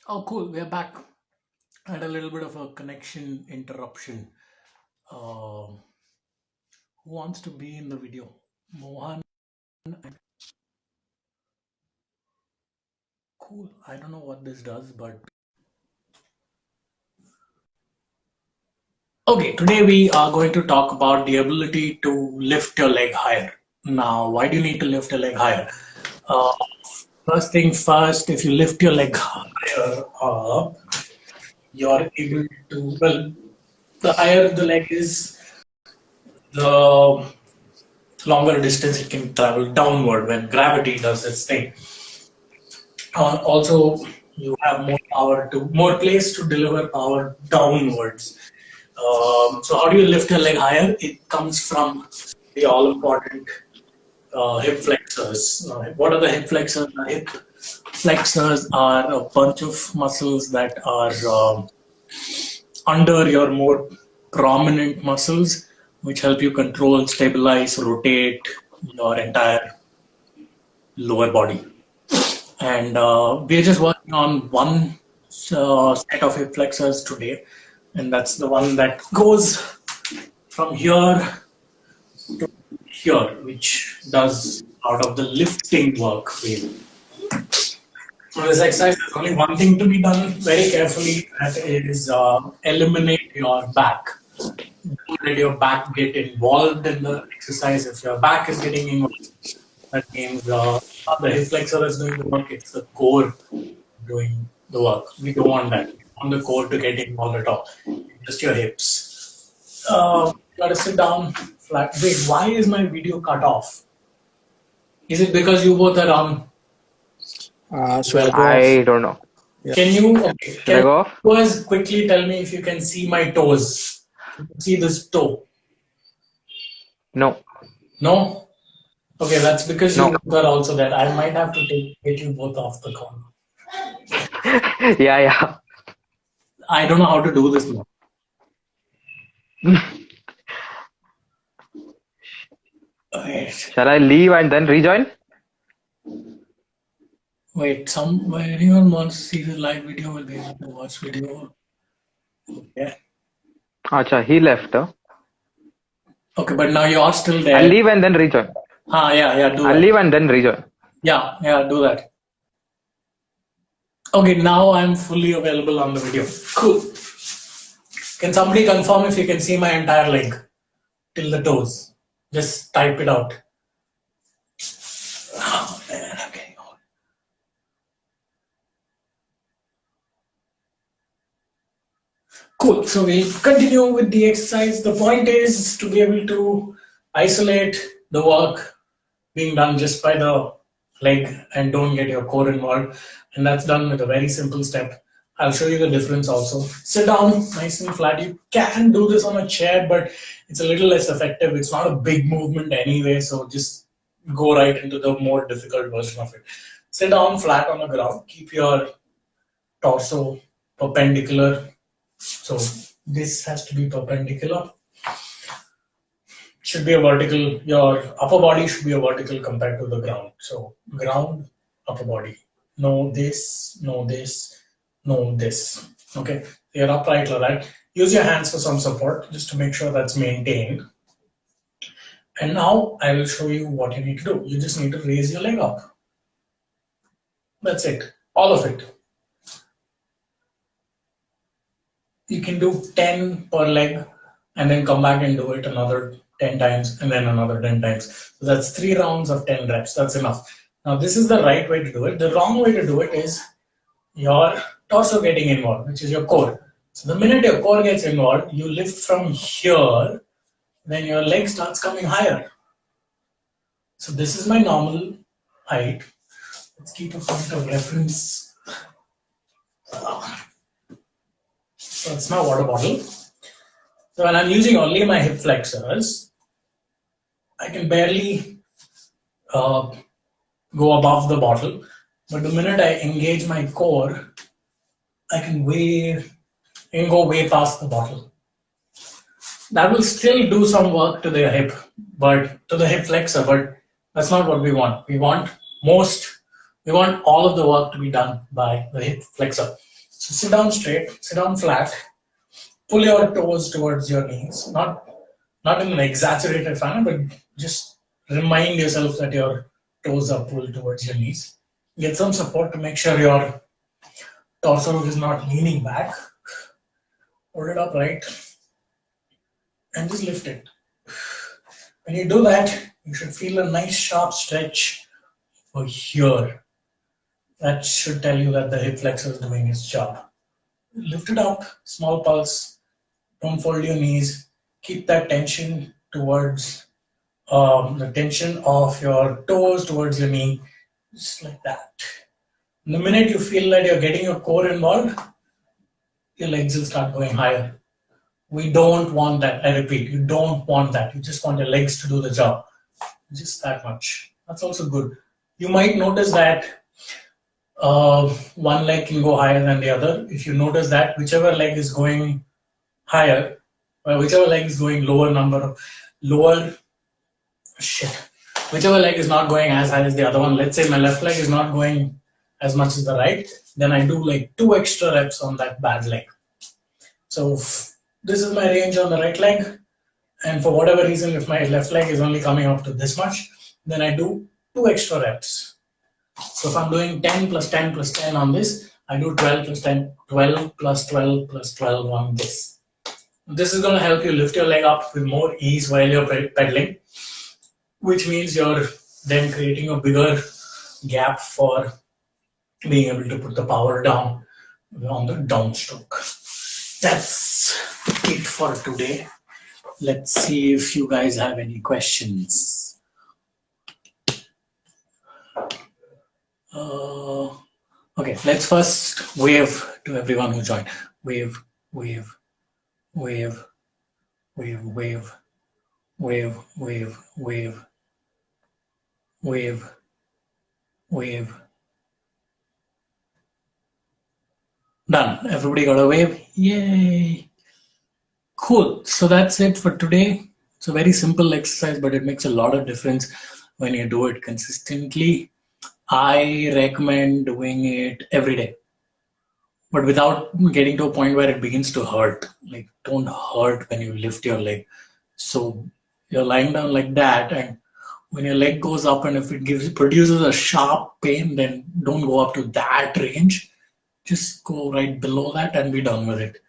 Oh, cool. We're back. I had a little bit of a connection interruption. Who wants to be in the video? Mohan. Cool. I don't know what this does, but okay. Today we are going to talk about the ability to lift your leg higher. Now, why do you need to lift your leg higher? Uh, First thing first, if you lift your leg higher up, you're able to, well, the higher the leg is, the longer distance it can travel downward when gravity does its thing. Also, you have more place to deliver power downwards. So how do you lift your leg higher? It comes from the all important hip flexors. What are the hip flexors? The hip flexors are a bunch of muscles that are under your more prominent muscles, which help you control, stabilize, rotate your entire lower body. And we're just working on one set of hip flexors today, and that's the one that goes from here to here, which does out of the lifting work really. So this exercise, there's only one thing to be done very carefully, that is eliminate your back. Don't let your back get involved in the exercise. If your back is getting involved, that means not the hip flexor is doing the work, it's the core doing the work. We don't want that. We want the core to get involved at all. Just your hips. You gotta sit down flat. Wait, why is my video cut off? Is it because you both are on? So I'll go off. I don't know. Yeah. Can you okay, Should I can go off? you guys quickly tell me if you can see my toes? You can see this toe. No, No? Okay, that's because you no. both are also there. I might have to get you both off the call. Yeah, yeah. I don't know how to do this now. Wait. Shall I leave and then rejoin? Wait, anyone wants to see the live video will be able to watch video. Yeah. Acha, he left. Okay, but now you're still I'll there. leave and then rejoin. Yeah, do I'll that. leave and then rejoin. Yeah, do that. Okay, now I'm fully available on the video. Cool. Can somebody confirm if you can see my entire leg till the toes? Just type it out. Oh, man, I'm getting old. Cool. So we'll continue with the exercise. The point is to be able to isolate the work being done just by the leg and don't get your core involved. And that's done with a very simple step. I'll show you the difference also. Sit down nice and flat. You can do this on a chair, but it's a little less effective. It's not a big movement anyway, so just go right into the more difficult version of it. Sit down flat on the ground. Keep your torso perpendicular. So this has to be perpendicular. Should be a vertical, your upper body should be a vertical compared to the ground. So ground, upper body. No this, no this, no this. Okay, you're upright like that. Use your hands for some support just to make sure that's maintained. And now I will show you what you need to do. You just need to raise your leg up. That's it, all of it. You can do 10 per leg and then come back and do it another 10 times and then another 10 times. So that's 3 rounds of 10 reps. That's enough. Now, this is the right way to do it. The wrong way to do it is your torso getting involved, which is your core. So the minute your core gets involved, you lift from here, then your leg starts coming higher. So this is my normal height. Let's keep a point of reference. So that's my water bottle. So when I'm using only my hip flexors, I can barely go above the bottle. But the minute I engage my core, I can go way past the bottle. That will still do some work to the hip, but to the hip flexor, but that's not what we want. We want all of the work to be done by the hip flexor. So sit down straight, sit down flat, pull your toes towards your knees, not in an exaggerated manner, but just remind yourself that your toes are pulled towards your knees. Get some support to make sure your torso is not leaning back. Hold it up right and just lift it. When you do that, you should feel a nice sharp stretch over here. That should tell you that the hip flexor is doing its job. Lift it up, small pulse. Don't fold your knees. Keep that tension towards the tension of your toes towards your knee, just like that. The minute you feel that you're getting your core involved, your legs will start going higher. We don't want that. I repeat, you don't want that. You just want your legs to do the job. Just that much. That's also good. You might notice that one leg can go higher than the other. If you notice that whichever leg is going higher, or whichever leg is going whichever leg is not going as high as the other one. Let's say my left leg is not going as much as the right, then I do like 2 extra reps on that bad leg. So this is my range on the right leg, and for whatever reason, if my left leg is only coming up to this much, then I do 2 extra reps. So if I'm doing 10 plus 10 plus 10 on this, I do 12 plus 10, 12 plus 12 plus 12 on this. This is going to help you lift your leg up with more ease while you're pedaling, which means you're then creating a bigger gap for being able to put the power down on the downstroke. That's it for today. Let's see if you guys have any questions. Okay, let's first wave to everyone who joined. Wave, wave, wave, wave, wave, wave, wave, wave, wave, wave. Done. Everybody got a wave? Yay! Cool. So that's it for today. It's a very simple exercise, but it makes a lot of difference when you do it consistently. I recommend doing it every day, but without getting to a point where it begins to hurt. Like, don't hurt when you lift your leg. So you're lying down like that, and when your leg goes up and if it produces a sharp pain, then don't go up to that range. Just go right below that and be done with it.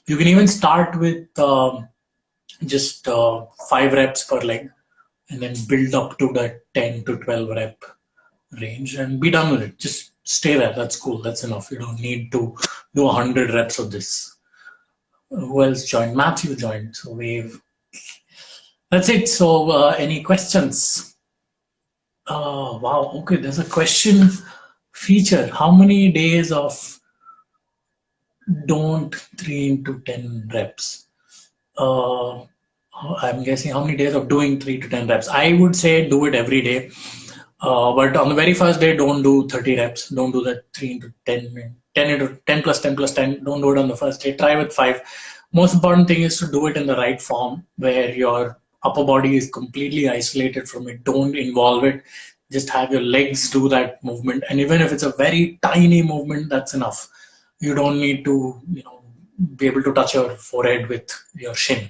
You can even start with just 5 reps per leg and then build up to that 10 to 12 rep range and be done with it. Just stay there. That's cool. That's enough. You don't need to do 100 reps of this. Who else joined? Matthew joined. So wave. That's it. So any questions? Wow. Okay. There's a question feature. How many days of don't 3 into 10 reps? I'm guessing how many days of doing 3 to 10 reps? I would say do it every day. But on the very first day, don't do 30 reps. Don't do that 3 into 10, 10 into 10 plus 10 plus 10. Don't do it on the first day. Try with 5. Most important thing is to do it in the right form where your upper body is completely isolated from it. Don't involve it. Just have your legs do that movement. And even if it's a very tiny movement, that's enough. You don't need to, be able to touch your forehead with your shin.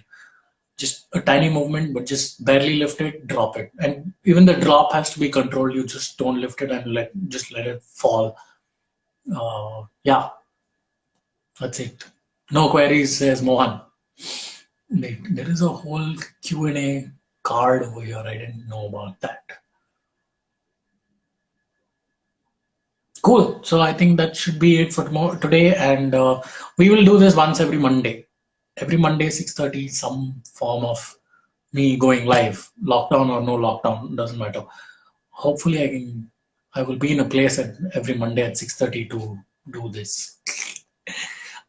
Just a tiny movement, but just barely lift it, drop it. And even the drop has to be controlled. You just don't lift it and just let it fall. Yeah, that's it. No queries, says Mohan. There is a whole Q&A card over here. I didn't know about that. Cool. So I think that should be it for today. And we will do this once every Monday. Every Monday, 6:30, some form of me going live. Lockdown or no lockdown, doesn't matter. Hopefully I will be in a place every Monday at 6:30 to do this.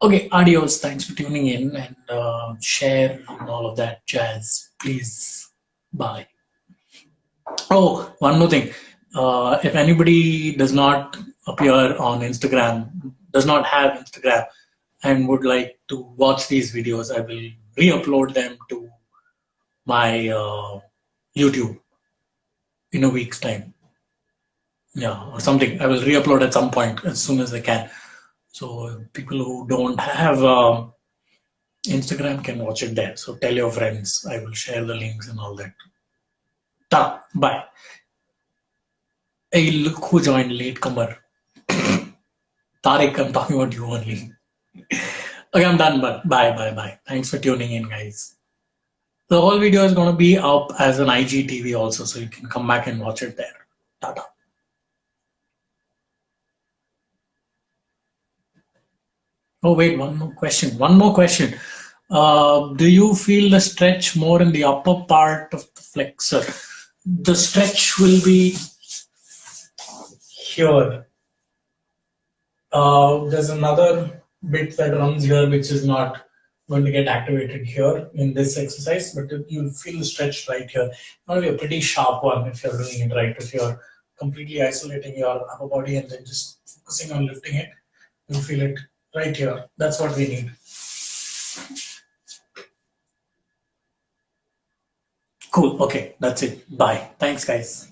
Okay, adios. Thanks for tuning in and share and all of that jazz. Please. Bye. Oh, one more thing. If anybody does not appear on Instagram, does not have Instagram, and would like to watch these videos, I will re-upload them to my YouTube in a week's time. Yeah, or something. I will re-upload at some point as soon as I can. So people who don't have Instagram can watch it there. So tell your friends. I will share the links and all that. Ta, bye. Hey, look who joined, latecomer. Tariq, I'm talking about you only. Okay, I'm done, but bye. Thanks for tuning in, guys. The whole video is going to be up as an IGTV also, so you can come back and watch it there. Tata. Oh, wait, one more question. Do you feel the stretch more in the upper part of the flexor? The stretch will be here. There's another bit that runs here, which is not going to get activated here in this exercise, but you'll feel the stretch right here. Not be a pretty sharp one if you're doing it right. If you're completely isolating your upper body and then just focusing on lifting it, you'll feel it right here. That's what we need. Cool. Okay, that's it. Bye. Thanks, guys.